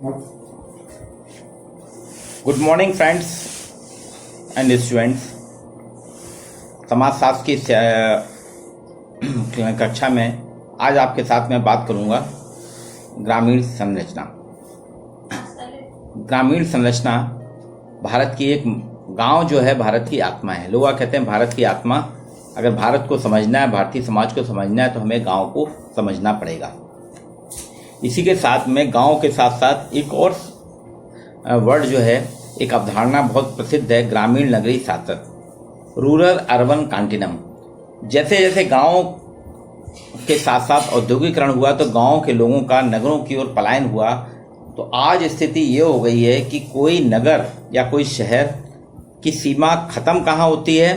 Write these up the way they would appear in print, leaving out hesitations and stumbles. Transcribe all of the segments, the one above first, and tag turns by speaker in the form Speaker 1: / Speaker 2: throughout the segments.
Speaker 1: Good morning friends and students. समाजशास्त्र की कक्षा में आज आपके साथ मैं बात करूंगा ग्रामीण संरचना। ग्रामीण संरचना भारत की एक गांव जो है भारत की आत्मा है। लोग कहते हैं भारत की आत्मा। अगर भारत को समझना है, भारतीय समाज को समझना है तो हमें गांव को समझना पड़ेगा। इसी के साथ में गांव के साथ साथ एक और वर्ड जो है, एक अवधारणा बहुत प्रसिद्ध है, ग्रामीण नगरी शासक, रूरल अर्बन कॉन्टिनम। जैसे जैसे गांव के साथ साथ औद्योगिकरण हुआ तो गांव के लोगों का नगरों की ओर पलायन हुआ। तो आज स्थिति ये हो गई है कि कोई नगर या कोई शहर की सीमा खत्म कहाँ होती है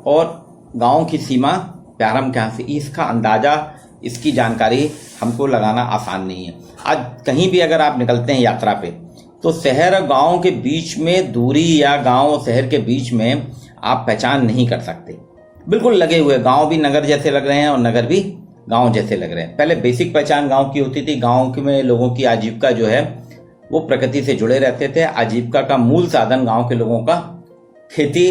Speaker 1: और गांव की सीमा प्रारंभ कहाँ से, इसका अंदाजा, इसकी जानकारी हमको लगाना आसान नहीं है। आज कहीं भी अगर आप निकलते हैं यात्रा पे तो शहर और गांव के बीच में दूरी या गांव और शहर के बीच में आप पहचान नहीं कर सकते। बिल्कुल लगे हुए, गांव भी नगर जैसे लग रहे हैं और नगर भी गांव जैसे लग रहे हैं। पहले बेसिक पहचान गांव की होती थी। गांव में लोगों की आजीविका जो है वो प्रकृति से जुड़े रहते थे। आजीविका का मूल साधन गांव के लोगों का खेती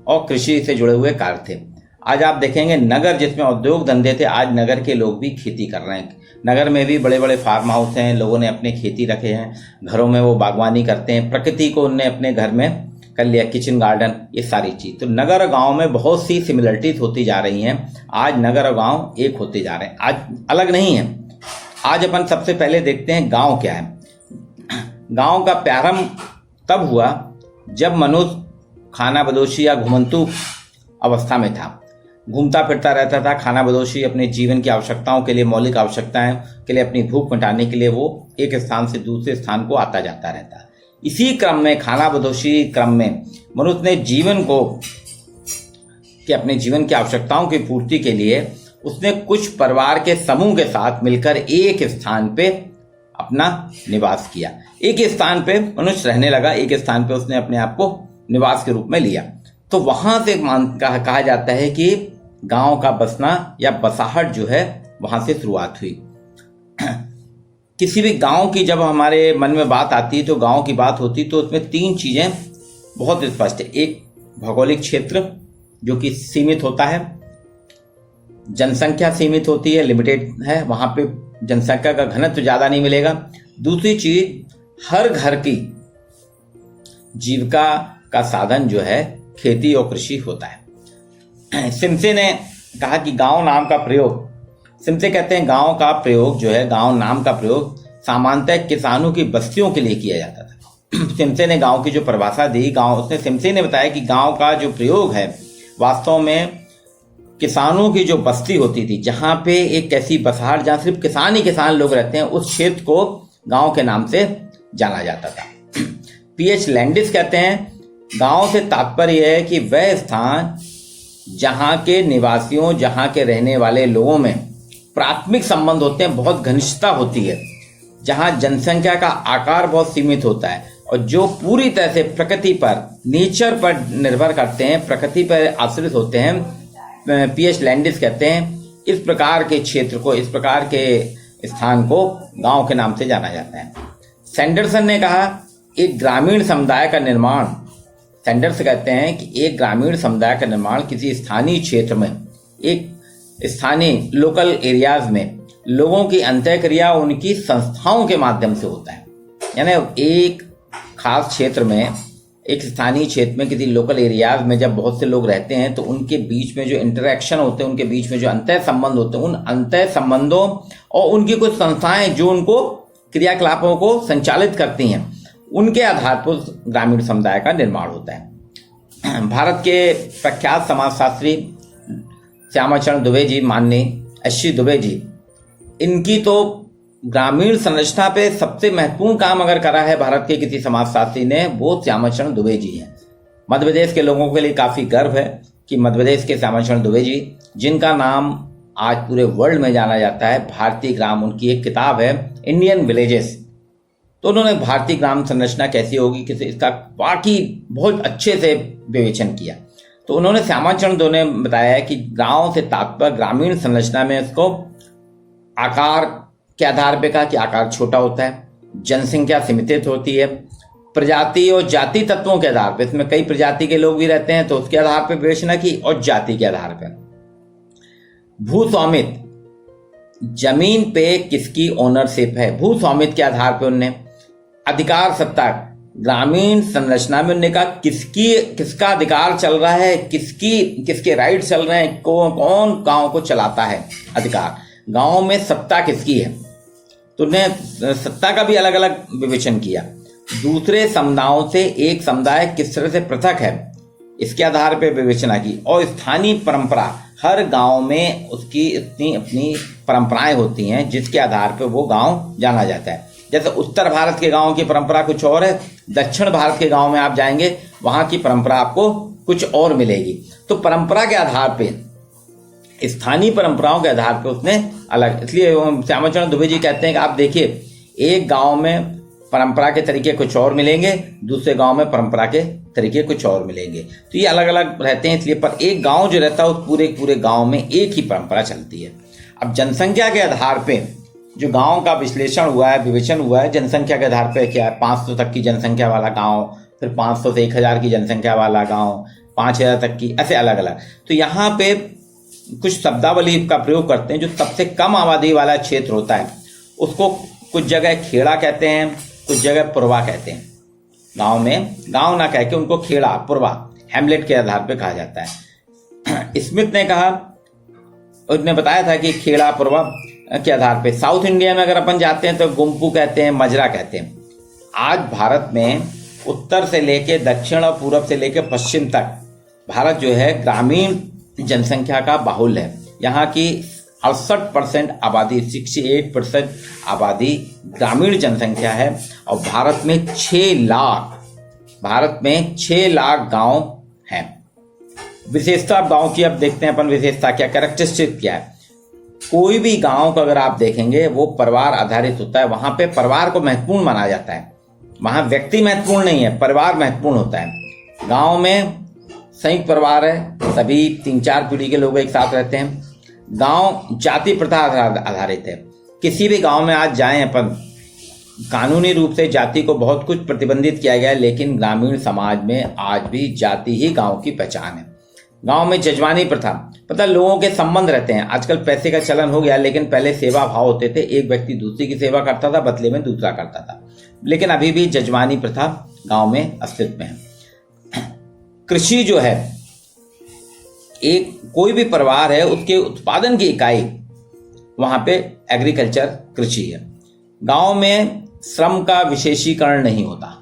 Speaker 1: और कृषि से जुड़े हुए कार्य थे। आज आप देखेंगे नगर जिसमें उद्योग धंधे थे, आज नगर के लोग भी खेती कर रहे हैं। नगर में भी बड़े बड़े फार्म हाउस हैं, लोगों ने अपने खेती रखे हैं, घरों में वो बागवानी करते हैं, प्रकृति को उनने अपने घर में कर लिया, किचन गार्डन, ये सारी चीज। तो नगर और गांव में बहुत सी सिमिलरिटीज होती जा रही हैं। आज नगर और गांव एक होते जा रहे हैं, आज अलग नहीं है। आज अपन सबसे पहले देखते हैं गांव क्या है। गांव का प्रारंभ तब हुआ जब मनुष्य खानाबदोशी या घुमंतु अवस्था में था, घूमता फिरता रहता था। खानाबदोशी अपने जीवन की आवश्यकताओं के लिए, मौलिक आवश्यकताएं के लिए, अपनी भूख मिटाने के लिए वो एक स्थान से दूसरे स्थान को आता जाता रहता। इसी क्रम में, खानाबदोशी क्रम में, मनुष्य ने जीवन को कि अपने जीवन की आवश्यकताओं की पूर्ति के लिए उसने कुछ परिवार के समूह के साथ मिलकर एक स्थान पे अपना निवास किया। एक स्थान पे मनुष्य रहने लगा, एक स्थान पे उसने अपने आप को निवास के रूप में लिया। तो वहां से कहा जाता है कि गांव का बसना या बसाहट जो है वहां से शुरुआत हुई। किसी भी गांव की जब हमारे मन में बात आती है तो गांव की बात होती तो उसमें तीन चीजें बहुत स्पष्ट है। एक, भौगोलिक क्षेत्र जो कि सीमित होता है, जनसंख्या सीमित होती है, लिमिटेड है, वहां पे जनसंख्या का घनत्व ज्यादा नहीं मिलेगा। दूसरी चीज, हर घर की जीविका का साधन जो है खेती और कृषि होता है। सिमसे ने कहा कि गांव नाम का प्रयोग, सिमसे कहते हैं गांव का प्रयोग जो है, गांव नाम का प्रयोग सामान्यतः किसानों की बस्तियों के लिए किया जाता था। सिमसे ने गांव की जो परिभाषा दी, सिमसे ने बताया कि गांव का जो प्रयोग है वास्तव में किसानों की जो बस्ती होती थी, जहां पे एक ऐसी बसाहट जहां सिर्फ किसान ही किसान लोग रहते हैं, उस क्षेत्र को गांव के नाम से जाना जाता था। पीएच लैंडिस कहते हैं गांव से तात्पर्य है कि वह स्थान जहां के निवासियों, जहां के रहने वाले लोगों में प्राथमिक संबंध होते हैं, बहुत घनिष्ठता होती है, जहां जनसंख्या का आकार बहुत सीमित होता है और जो पूरी तरह से प्रकृति पर, नेचर पर निर्भर करते हैं, प्रकृति पर आश्रित होते हैं। पीएच लैंडिस कहते हैं इस प्रकार के क्षेत्र को, इस प्रकार के स्थान को गांव के नाम से जाना जाता है। सैंडरसन ने कहा एक ग्रामीण समुदाय का निर्माण, सैंडर्स कहते हैं कि एक ग्रामीण समुदाय का निर्माण किसी स्थानीय क्षेत्र में, एक स्थानीय लोकल एरियाज में लोगों की अंतःक्रिया उनकी संस्थाओं के माध्यम से होता है। यानी एक खास क्षेत्र में, एक स्थानीय क्षेत्र में, किसी लोकल एरियाज में जब बहुत से लोग रहते हैं तो उनके बीच में जो इंटरेक्शन होते हैं, उनके बीच में जो अंतः संबंध होते हैं, उन अंतः संबंधों और उनकी कुछ संस्थाएं जो उनको क्रियाकलापों को संचालित करती हैं, उनके आधार पर ग्रामीण समुदाय का निर्माण होता है। भारत के प्रख्यात समाजशास्त्री श्यामाचरण दुबे जी, माननीय एससी दुबे जी, इनकी तो ग्रामीण संरचना पे सबसे महत्वपूर्ण काम अगर करा है भारत के किसी समाजशास्त्री ने, वो श्यामाचरण दुबे जी हैं। मध्य प्रदेश के लोगों के लिए काफी गर्व है कि मध्य प्रदेश के श्यामाचरण दुबे जी, जिनका नाम आज पूरे वर्ल्ड में जाना जाता है, भारतीय ग्राम, उनकी एक किताब है इंडियन विलेजेस। तो उन्होंने भारतीय ग्राम संरचना कैसी होगी, किसी इसका बाकी बहुत अच्छे से विवेचन किया। तो उन्होंने श्यामाचरण दुबे ने बताया कि गांव से तात्पर्य ग्रामीण संरचना में उसको आकार के आधार पे कहा कि आकार छोटा होता है, जनसंख्या सीमित होती है। प्रजाति और जाति तत्वों के आधार पर, इसमें कई प्रजाति के लोग भी रहते हैं तो उसके आधार पर विवेचना की, और जाति के आधार पर। भूस्वामित्व, जमीन पे किसकी ओनरशिप है, भूस्वामित्व के आधार पर उनने। अधिकार सत्ता, ग्रामीण संरचना में उन्होंने कहा किसका अधिकार चल रहा है, किसके राइट चल रहे हैं, कौन गांव को चलाता है अधिकार, गांव में सत्ता किसकी है। तो उन्हें सत्ता का भी अलग अलग विवेचन किया। दूसरे समुदायों से एक समुदाय किस तरह से पृथक है, इसके आधार पर विवेचना की। और स्थानीय परंपरा, हर गांव में उसकी इतनी अपनी परंपराएं होती हैं जिसके आधार पर वो गांव जाना जाता है। जैसे उत्तर भारत के गांवों की परंपरा कुछ और है, दक्षिण भारत के गांव में आप जाएंगे वहां की परंपरा आपको कुछ और मिलेगी। तो परंपरा के आधार पे, स्थानीय परंपराओं के आधार पे उसने अलग, इसलिए श्यामाचरण दुबे जी कहते हैं कि आप देखिए एक गांव में परंपरा के तरीके कुछ और मिलेंगे, दूसरे गांव में परंपरा के तरीके कुछ और मिलेंगे। तो ये अलग अलग रहते हैं, इसलिए पर एक गांव जो रहता है उस पूरे गांव में एक ही परंपरा चलती है। अब जनसंख्या के आधार पे जो गांव का विश्लेषण हुआ है, विवेचन हुआ है, जनसंख्या के आधार पे क्या है, 500 तक की जनसंख्या वाला गांव, फिर 500 से 1000 की जनसंख्या वाला गांव, 5000 तक की, ऐसे अलग अलग। तो यहाँ पे कुछ शब्दावली का प्रयोग करते हैं। जो सबसे कम आबादी वाला क्षेत्र होता है उसको कुछ जगह खेड़ा कहते हैं, कुछ जगह पुरवा कहते हैं। गांव में गांव ना कह के उनको खेड़ा, पुरवा, हैमलेट के आधार पे कहा जाता है। स्मिथ ने कहा, उसने बताया था कि खेड़ा पुरवा के आधार पे। साउथ इंडिया में अगर अपन जाते हैं तो गुम्पू कहते हैं, मजरा कहते हैं। आज भारत में उत्तर से लेके दक्षिण और पूर्व से लेके पश्चिम तक भारत जो है ग्रामीण जनसंख्या का बाहुल्य है। यहाँ की 68% आबादी, 68% आबादी ग्रामीण जनसंख्या है। और भारत में 6 लाख गांव हैं। विशेषता गांव की अब देखते हैं अपन, विशेषता क्या, कैरेक्टरिस्टिक क्या है। कोई भी गांव को अगर आप देखेंगे वो परिवार आधारित होता है। वहां पे परिवार को महत्वपूर्ण माना जाता है, वहां व्यक्ति महत्वपूर्ण नहीं है, परिवार महत्वपूर्ण होता है। गांव में संयुक्त परिवार है, सभी 3-4 पीढ़ी के लोग एक साथ रहते हैं। गांव जाति प्रथा आधारित है। किसी भी गांव में आज जाएं अपन, कानूनी रूप से जाति को बहुत कुछ प्रतिबंधित किया गया है, लेकिन ग्रामीण समाज में आज भी जाति ही गांव की पहचान है। गांव में जजमानी प्रथा, पता लोगों के संबंध रहते हैं। आजकल पैसे का चलन हो गया, लेकिन पहले सेवा भाव होते थे, एक व्यक्ति दूसरे की सेवा करता था, बदले में दूसरा करता था। लेकिन अभी भी जजमानी प्रथा गांव में अस्तित्व में है। कृषि जो है, एक कोई भी परिवार है उसके उत्पादन की इकाई वहां पे एग्रीकल्चर, कृषि है। गांव में श्रम का विशेषीकरण नहीं होता,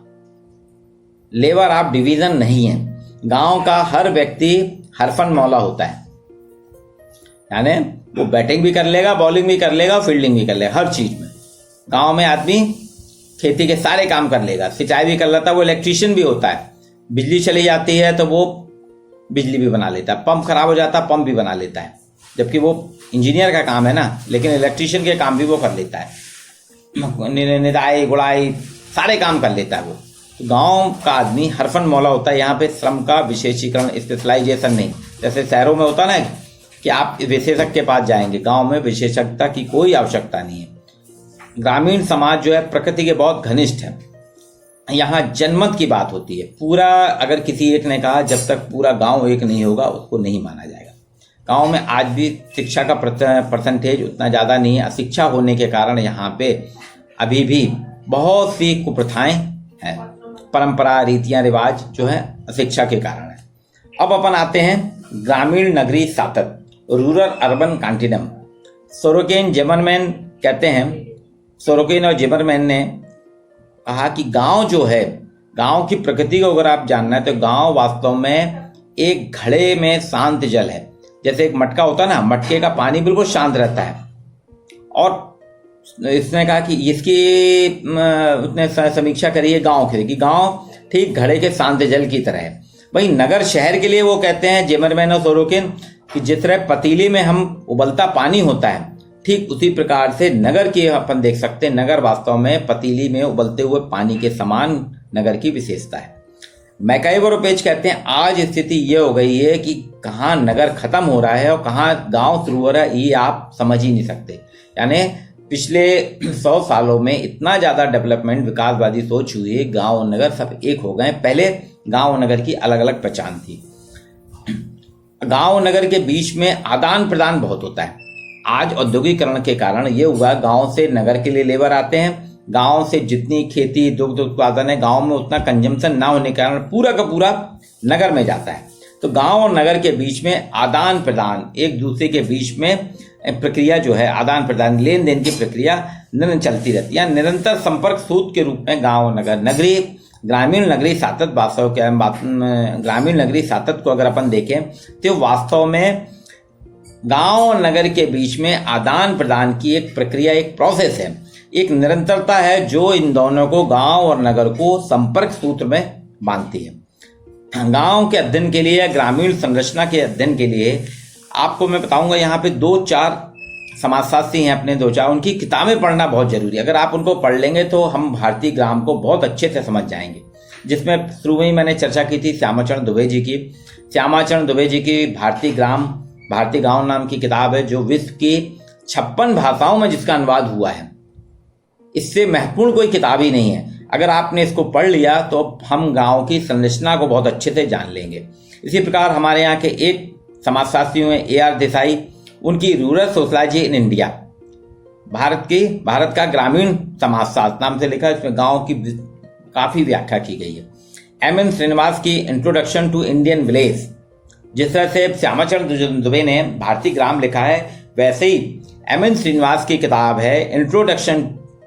Speaker 1: लेबर ऑफ डिवीजन नहीं है। गांव का हर व्यक्ति हरफन मौला होता है, यानी वो बैटिंग भी कर लेगा, बॉलिंग भी कर लेगा, फील्डिंग भी कर लेगा, हर चीज में। गांव में आदमी खेती के सारे काम कर लेगा, सिंचाई भी कर लेता है, वो इलेक्ट्रीशियन भी होता है। बिजली चली जाती है तो वो बिजली भी बना लेता है, पंप खराब हो जाता है पंप भी बना लेता है, जबकि वो इंजीनियर का काम है ना, लेकिन इलेक्ट्रीशियन के काम भी वो कर लेता है। निदाई गुड़ाई सारे काम कर लेता है वो। तो गांव का आदमी हरफन मौला होता है। यहाँ पे श्रम का विशेषीकरण, स्पेशलाइजेशन नहीं, जैसे शहरों में होता ना कि आप विशेषज्ञ के पास जाएंगे, गांव में विशेषज्ञता की कोई आवश्यकता नहीं है। ग्रामीण समाज जो है प्रकृति के बहुत घनिष्ठ है। यहाँ जनमत की बात होती है। पूरा, अगर किसी एक ने कहा जब तक पूरा गांव एक नहीं होगा उसको नहीं माना जाएगा। गांव में आज भी शिक्षा का परसेंटेज उतना ज़्यादा नहीं है। अशिक्षा होने के कारण यहाँ पे अभी भी बहुत सी कुप्रथाएं हैं, परंपरा, रीतियां, रिवाज जो है अशिक्षा के कारण है। अब अपन आते हैं ग्रामीण नगरी सातत, रूरल अर्बन कॉन्टिनम। सोरोकेन जिमरमैन कहते हैं, सोरोकेन और जिमरमैन ने कहा कि गांव जो है, गांव की प्रकृति को अगर आप जानना है तो गांव वास्तव में एक घड़े में शांत जल है। जैसे एक मटका होता है ना, मटके का पानी बिल्कुल शांत रहता है। और इसने कहा कि इसकी उसने समीक्षा करी है गांव की, कि गांव ठीक घड़े के शांत जल की तरह है। वही नगर शहर के लिए वो कहते हैं जिमरमैन और सोरोकिन कि जिस तरह पतीली में हम उबलता पानी होता है, ठीक उसी प्रकार से नगर की अपन देख सकते हैं। नगर वास्तव में पतीली में उबलते हुए पानी के समान नगर की विशेषता है। मैकाइवर और पेज कहते हैं आज स्थिति ये हो गई है कि कहाँ नगर खत्म हो रहा है और कहाँ गांव शुरू हो रहा है, ये आप समझ ही नहीं सकते। यानी पिछले 100 सालों में इतना ज़्यादा डेवलपमेंट, विकासवादी सोच हुई है, गांव और नगर सब एक हो गए। पहले गांव और नगर की अलग अलग पहचान थी। गांव और नगर के बीच में आदान प्रदान बहुत होता है। आज औद्योगिकरण के कारण ये हुआ, गांव से नगर के लिए लेबर आते हैं, गांव से जितनी खेती दुग्ध उत्पादन है गांव में उतना कंजम्पशन ना होने के कारण पूरा का पूरा नगर में जाता है। तो गांव और नगर के बीच में आदान प्रदान, एक दूसरे के बीच में प्रक्रिया जो है आदान प्रदान, लेन देन की प्रक्रिया निरंतर चलती रहती है। निरंतर संपर्क सूत्र के रूप में गांव और नगर, नगरीय ग्रामीण नगरीय सातत्य भाषाओं के ग्रामीण नगरीय सातत्य को अगर अपन देखें तो वास्तव में गांव और नगर के बीच में आदान प्रदान की एक प्रक्रिया, एक प्रोसेस है, एक निरंतरता है जो इन दोनों को, गांव और नगर को संपर्क सूत्र में बांधती है। गांव के अध्ययन के लिए या ग्रामीण संरचना के अध्ययन के लिए आपको मैं बताऊंगा, यहाँ पे 2-4 समाजशास्त्री हैं अपने 2-4, उनकी किताबें पढ़ना बहुत जरूरी है। अगर आप उनको पढ़ लेंगे तो हम भारतीय ग्राम को बहुत अच्छे से समझ जाएंगे। जिसमें शुरू में ही मैंने चर्चा की थी श्यामाचरण दुबे जी की। श्यामाचरण दुबे जी की भारतीय गांव नाम की किताब है, जो विश्व की 56 भाषाओं में जिसका अनुवाद हुआ है। इससे महत्वपूर्ण कोई किताब ही नहीं है। अगर आपने इसको पढ़ लिया तो हम गांव की संरचना को बहुत अच्छे से जान लेंगे। इसी प्रकार हमारे यहाँ के एक समाजशास्त्री हुए AR देसाई, उनकी rural sociology in India, Bharat का ग्रामीण समाजशास्त्र नाम से लिखा है, इसमें गांव की काफी व्याख्या की गई है। MN श्रीनिवास की इंट्रोडक्शन टू इंडियन विलेज, जिस तरह से श्यामाचरण दुबे ने भारतीय ग्राम लिखा है, वैसे ही MN श्रीनिवास की किताब है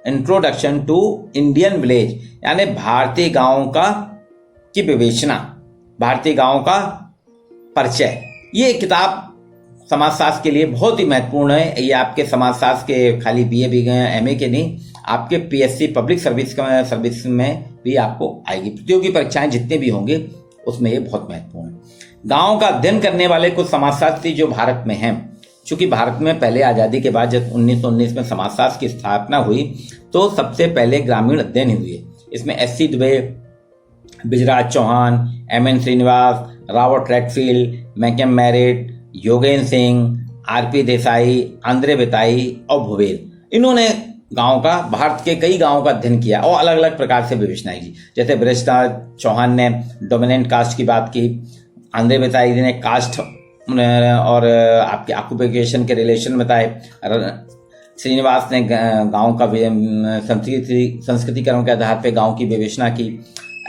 Speaker 1: इंट्रोडक्शन टू इंडियन विलेज, यानी भारतीय गांव की विवेचना, भारतीय गांव का परिचय। ये किताब समाजशास्त्र के लिए बहुत ही महत्वपूर्ण है। ये आपके समाजशास्त्र के खाली BA MA के नहीं, आपके PSC पब्लिक सर्विस में भी आपको आएगी। प्रतियोगी परीक्षाएं जितने भी होंगे उसमें ये बहुत महत्वपूर्ण है। गांव का अध्ययन करने वाले कुछ समाजशास्त्री जो भारत में हैं, चूंकि भारत में पहले आज़ादी के बाद जब 1919 में समाजशास्त्र की स्थापना हुई तो सबसे पहले ग्रामीण अध्ययन हुई है। इसमें SC Dubey, Bijraj Chauhan, MN Srinivas, Robert Redfield, McKim Marriott, Yogendra Singh, RP Desai, Andre Beteille और भुवेल, इन्होंने गांव का, भारत के कई गांवों का अध्ययन किया और अलग अलग प्रकार से विवेचनाएं की। जैसे बिजराज चौहान ने डोमिनेंट कास्ट की बात की, आंद्रे बेताई ने कास्ट और आपके ऑक्यूपेशन के रिलेशन बताए, श्रीनिवास ने गांव का संस्कृतिकरण के आधार पर गांव की विवेचना की।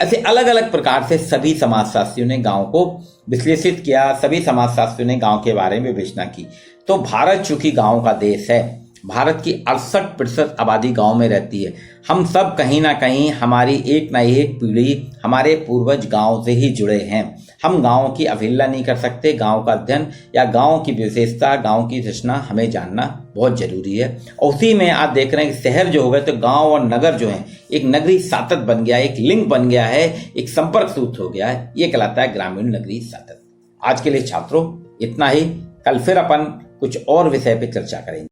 Speaker 1: ऐसे अलग अलग प्रकार से सभी समाजशास्त्रियों ने गांव को विश्लेषित किया, सभी समाजशास्त्रियों ने गांव के बारे में विवेचना की। तो भारत चूंकि गांव का देश है, भारत की 68% आबादी गांव में रहती है। हम सब कहीं ना कहीं, हमारी एक ना एक पीढ़ी, हमारे पूर्वज गांव से ही जुड़े हैं। हम गांव की अवहेलना नहीं कर सकते। गांव का अध्ययन या गांव की विशेषता, गांव की रचना हमें जानना बहुत जरूरी है। और उसी में आप देख रहे हैं कि शहर जो हो गए तो गांव और नगर जो है एक नगरीय सातत्य बन गया है, एक लिंक बन गया है, एक संपर्क सूत्र हो गया है। ये कहलाता है ग्रामीण नगरीय सातत्य। आज के लिए छात्रों इतना ही। कल फिर अपन कुछ और विषय पे चर्चा करेंगे।